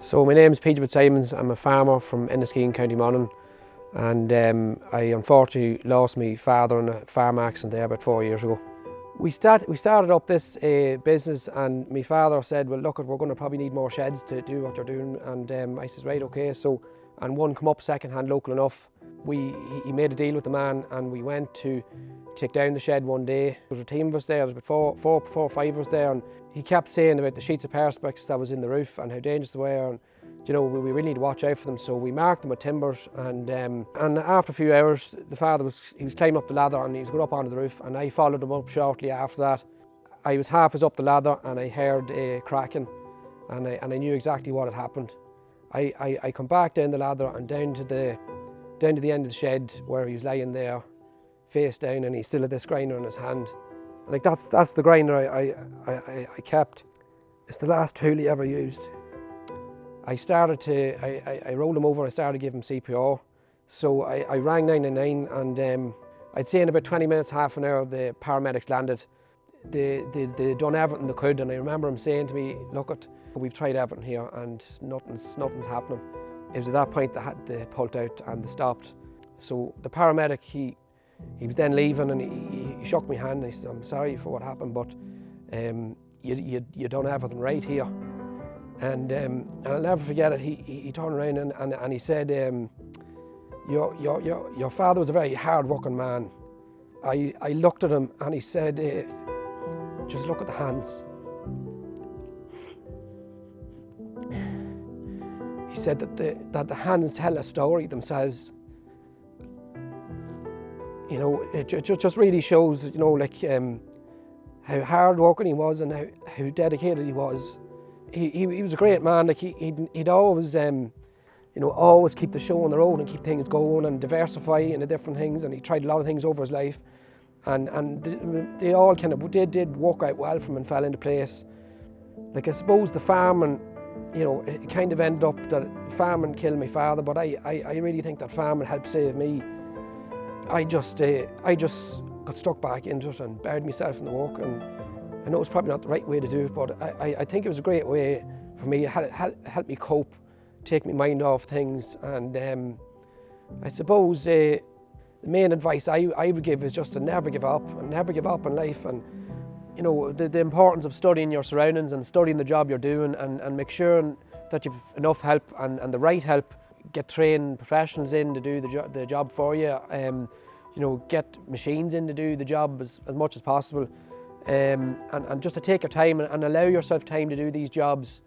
So my name is PJ Fitzsimons. I'm a farmer from Enniskeane, County Monaghan, and I unfortunately lost my father in a farm accident there about 4 years ago. We started up this business, and my father said, well look, we're going to probably need more sheds to do what you're doing, and I said, right, okay. So, and one come up second hand local enough. He made a deal with the man, and we went to take down the shed one day. There was a team of us there, there was about four or five of us there, and he kept saying about the sheets of perspex that was in the roof and how dangerous they were, and you know, we really need to watch out for them. So we marked them with timbers, and after a few hours, the father was climbing up the ladder, and he was going up onto the roof, and I followed him up shortly after that. I was half as up the ladder, and I heard a cracking, and I knew exactly what had happened. I come back down the ladder and down to the end of the shed where he was lying there, face down, and he still had this grinder in his hand. Like that's the grinder I kept. It's the last tool he ever used. I rolled him over and I started giving him CPR. So I rang 999, and I'd say in about 20 minutes, half an hour, the paramedics landed. They'd done everything they could, and I remember him saying to me, look, we've tried everything here and nothing's happening. It was at that point they pulled out and they stopped. So the paramedic, he was then leaving, and he shook my hand and he said, I'm sorry for what happened, but you done everything right here. And I'll never forget it. He turned around and he said, your father was a very hard-working man. I looked at him and he said, just look at the hands. He said that the hands tell a story themselves. You know, it just really shows, you know, like how hard-working he was and how dedicated he was. He was a great man. Like he'd always, you know, always keep the show on the road and keep things going and diversify into different things. And he tried a lot of things over his life, and they all kind of did work out well for him and fell into place. Like I suppose the farming, you know, it kind of ended up that farming killed my father, but I really think that farming helped save me. I just got stuck back into it and buried myself in the work, and I know it's probably not the right way to do it, but I think it was a great way for me. It helped me cope, take my mind off things, and I suppose the main advice I would give is just to never give up in life, and you know, the importance of studying your surroundings and studying the job you're doing, and make sure that you've enough help and the right help. Get trained professionals in to do the job for you. You know, get machines in to do the job as much as possible. And just to take your time and allow yourself time to do these jobs